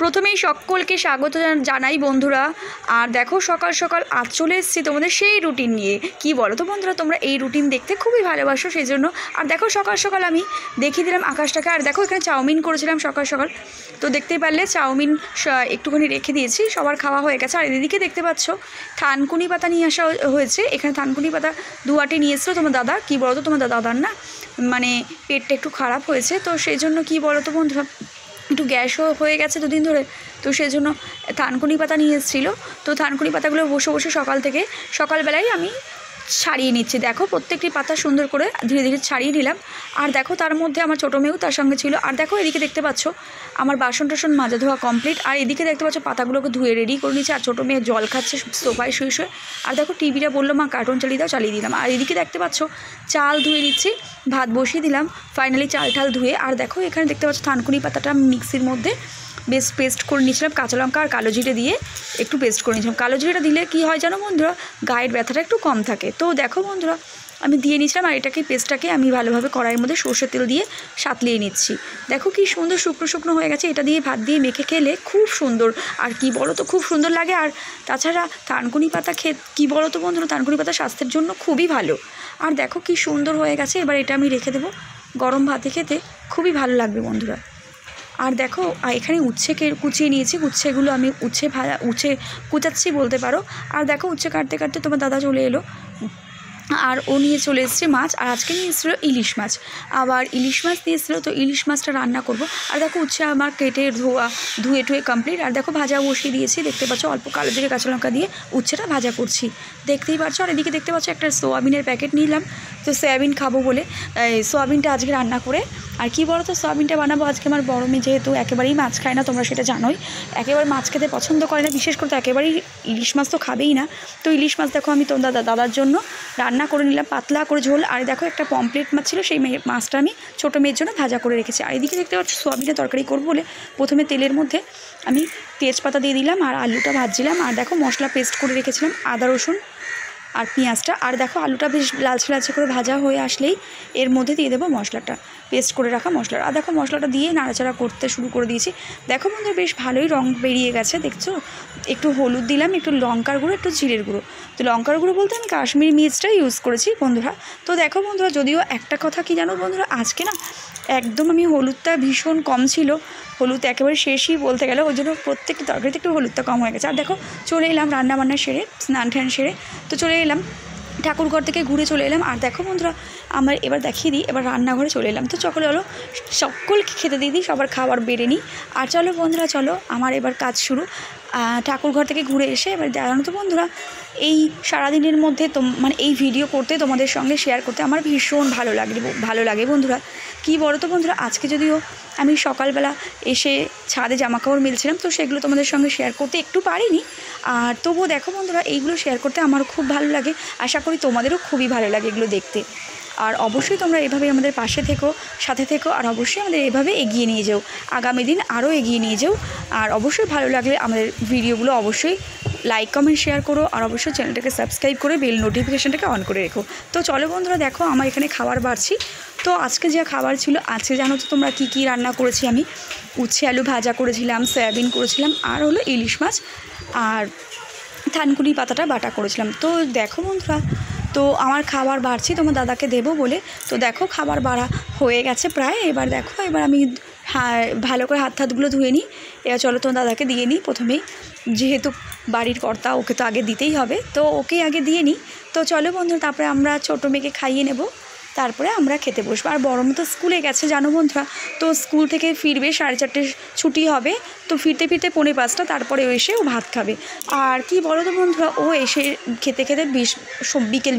প্রথমেই সকলকে স্বাগত জানাই বন্ধুরা। আর দেখো সকাল সকাল আজ চলে এসেছি তোমাদের সেই রুটিন নিয়ে। কি বলো তো বন্ধুরা, তোমরা এই রুটিন দেখতে খুবই ভালোবাসো, সেই জন্য। আর দেখো সকাল সকাল আমি দেখিয়ে দিলাম আকাশটাকে। আর দেখো এখানে চাউমিন করেছিলাম সকাল সকাল, তো দেখতেই পারলে চাউমিন একটুখানি রেখে দিয়েছি, সবার খাওয়া হয়ে গেছে। আর এদিকে দেখতে পাচ্ছ থানকুনি পাতা নিয়ে আসা হয়েছে। এখানে থানকুনি পাতা 2 আটি নিয়ে এসেছিলো তোমার দাদা। কী বলো তো, তোমার দাদার না মানে পেটটা একটু খারাপ হয়েছে, তো সেই জন্য কী বলো তো বন্ধুরা, একটু গ্যাসও হয়ে গেছে 2 দিন ধরে, তো সেই জন্য থানকুনি পাতা নিয়ে এসেছিলো। তো থানকুনি পাতাগুলো বসে বসে সকালবেলায় আমি ছাড়িয়ে নিচ্ছি। দেখো প্রত্যেকটি পাতা সুন্দর করে ধীরে ধীরে ছাড়িয়ে নিলাম। আর দেখো তার মধ্যে আমার ছোটো মেয়েও তার সঙ্গে ছিল। আর দেখো এদিকে দেখতে পাচ্ছ আমার বাসন টাসন মাজা ধোয়া কমপ্লিট। আর এদিকে দেখতে পাচ্ছ পাতাগুলোকে ধুয়ে রেডি করে নিচ্ছি। আর ছোটো মেয়ে জল খাচ্ছে সোফায় শুয়ে শুয়ে। আর দেখো টিভিটা বললো মা কার্টুন চালিয়ে দিলাম। আর এদিকে দেখতে পাচ্ছ চাল ধুয়ে দিচ্ছি, ভাত বসিয়ে দিলাম ফাইনালি চাল ঠাল ধুয়ে। আর দেখো এখানে দেখতে পাচ্ছ থানকুনি পাতাটা মিক্সির মধ্যে বেশ পেস্ট করে নিয়েছিলাম, কাঁচা লঙ্কা আর কালো জিরে দিয়ে একটু পেস্ট করে নিয়েছিলাম। কালো জিরেটা দিলে কী হয় জানো বন্ধুরা, গায়ের ব্যথাটা একটু কম থাকে। তো দেখো বন্ধুরা আমি দিয়ে নিয়েছিলাম। আর পেস্টটাকে আমি ভালোভাবে কড়াইয়ের মধ্যে সর্ষের তেল দিয়ে সাঁতলিয়ে নিচ্ছি। দেখো কি সুন্দর শুকনো হয়ে গেছে। এটা দিয়ে ভাত দিয়ে মেখে খেলে খুব সুন্দর। আর কি বলো তো, খুব সুন্দর লাগে। আর তাছাড়া থানকুনি পাতা কী বলো তো বন্ধুরা, থানকুনি পাতা স্বাস্থ্যের জন্য খুবই ভালো। আর দেখো কি সুন্দর হয়ে গেছে। এবার এটা আমি রেখে দেবো, গরম ভাতে খেতে খুবই ভালো লাগবে বন্ধুরা। আর দেখো এখানে উচ্ছেকে কুচিয়ে নিয়েছি, উচ্ছেগুলো আমি উচ্ছে কুচাচ্ছি বলতে পারো। আর দেখো উচ্ছে কাটতে কাটতে তোমার দাদা চলে এলো, আর ও নিয়ে চলে এসেছে মাছ। আর আজকে নিয়ে এসেছিলো ইলিশ মাছ, আবার ইলিশ মাছ নিয়ে এসেছিলো, তো ইলিশ মাছটা রান্না করব। আর দেখো উচ্ছে আমার কেটে ধুয়ে টুয়ে কমপ্লিট। আর দেখো ভাজা বসিয়ে দিয়েছি, দেখতে পাচ্ছ অল্প কালো জিরে কাঁচা লঙ্কা দিয়ে উচ্ছেটা ভাজা করছি, দেখতেই পাচ্ছ। আর এদিকে দেখতে পাচ্ছ একটা সোয়াবিনের প্যাকেট নিলাম, তো সয়াবিন খাবো বলে সোয়াবিনটা আজকে রান্না করে। আর কি বলো তো, সোয়াবিনটা বানাবো আজকে আমার বড় মেয়ে যেহেতু একেবারেই মাছ খায় না, তোমরা সেটা জানোই, একেবারে মাছ খেতে পছন্দ করে না, বিশেষ করে তো একেবারেই ইলিশ মাছ তো খাবেই না। তো ইলিশ মাছ দেখো আমি তোমার দাদার জন্য রান্না করে নিলাম পাতলা করে ঝোল। আর দেখো একটা পমপ্লেট মাছ ছিল, সেই মাছটা আমি ছোটো মেয়ের জন্য ভাজা করে রেখেছি। আর এদিকে দেখতে পাচ্ছি সোয়াবিনের তরকারি করবো বলে প্রথমে তেলের মধ্যে আমি তেজপাতা দিয়ে দিলাম আর আলুটা ভাজছিলাম। আর দেখো মশলা পেস্ট করে রেখেছিলাম আদা রসুন আর পেঁয়াজটা। আর দেখো আলুটা বেশ লালচে করে ভাজা হয়ে আসলেই এর মধ্যে দিয়ে দেবো মশলাটা, পেস্ট করে রাখা মশলাটা। আর দেখো মশলাটা দিয়ে নাড়াচাড়া করতে শুরু করে দিয়েছি। দেখো বন্ধুরা বেশ ভালোই রং বেরিয়ে গেছে, দেখছো। একটু হলুদ দিলাম, একটু লঙ্কার গুঁড়ো, একটু জিরের গুঁড়ো। তো লঙ্কার গুঁড়ো বলতে আমি কাশ্মীরি মির্চটাই ইউজ করেছি বন্ধুরা। তো দেখো বন্ধুরা, যদিও একটা কথা কি জানো বন্ধুরা, আজকে না একদম আমি হলুদটা ভীষণ কম ছিল, হলুদ একেবারে শেষই বলতে গেলে, ওই জন্য প্রত্যেকটা তরকারিতে একটু হলুদটা কম হয়ে গেছে। আর দেখো চলে এলাম রান্নাবান্না সেরে, স্নান টান সেরে তো চলে এলাম ঠাকুরঘর থেকে ঘুরে চলে এলাম। আর দেখো বন্ধুরা আমার এবার দেখিয়ে দিই, এবার রান্নাঘরে চলে এলাম। তো চলো সকলকে খেতে দিয়ে দিই, সবার খাবার বেড়ে নিই। আর চলো বন্ধুরা চলো আমার এবার কাজ শুরু। ঠাকুরঘর থেকে ঘুরে এসে এবার জানো তো বন্ধুরা, এই সারাদিনের মধ্যে মানে এই ভিডিও করতে তোমাদের সঙ্গে শেয়ার করতে আমার ভীষণ ভালো লাগে বন্ধুরা। কি বলো তো বন্ধুরা, আজকে যদিও আমি সকালবেলা এসে ছাদে জামাকাপড় মেলছিলাম, তো সেগুলো তোমাদের সঙ্গে শেয়ার করতে একটু পারিনি। আর তবুও দেখো বন্ধুরা এইগুলো শেয়ার করতে আমার খুব ভালো লাগে, আশা করি তোমাদেরও খুবই ভালো লাগে এগুলো দেখতে। আর অবশ্যই তোমরা এভাবেই আমাদের পাশে থেকো, সাথে থেকো। আর অবশ্যই আমাদের এভাবে এগিয়ে নিয়ে যাও, আগামী দিন আরও এগিয়ে নিয়ে যাও। আর অবশ্যই ভালো লাগলে আমাদের ভিডিওগুলো অবশ্যই লাইক কমেন্ট শেয়ার করো। আর অবশ্যই চ্যানেলটাকে সাবস্ক্রাইব করে বেল নোটিফিকেশানটাকে অন করে রেখো। তো চলো বন্ধুরা দেখো আমার এখানে খাবার বাড়ছি। তো আজকে যা খাবার ছিল, আজকে জানো তো তোমরা কী রান্না করেছি, আমি উচ্ছে আলু ভাজা করেছিলাম, সয়াবিন করেছিলাম, আর হলো ইলিশ মাছ আর থানকুনি পাতাটা বাটা করেছিলাম। তো দেখো বন্ধুরা, তো আমার খাবার বাড়ছি তোমার দাদাকে দেবো বলে। তো দেখো খাবার বাড়া হয়ে গেছে প্রায়। এবার দেখো এবার আমি ভালো করে হাতগুলো ধুয়ে নিই। এবার চলো তোমার দাদাকে দিয়ে নিই প্রথমেই, যেহেতু বাড়ির কর্তা, ওকে তো আগে দিতেই হবে, তো ওকেই আগে দিয়ে নিই। তো চলো বন্ধুরা তারপরে আমরা ছোটো মেয়েকে খাইয়ে নেব, তারপরে আমরা খেতে বসবো। আর বড় মেয়ে তো স্কুলে গেছে জানো বন্ধুরা, তো স্কুল থেকে ফিরবে 4:30 ছুটি হবে, তো ফিরতে 4:45, তারপরে এসে ও ভাত খাবে। আর কি বলো তো বন্ধুরা, ও এসে খেতে বিকেল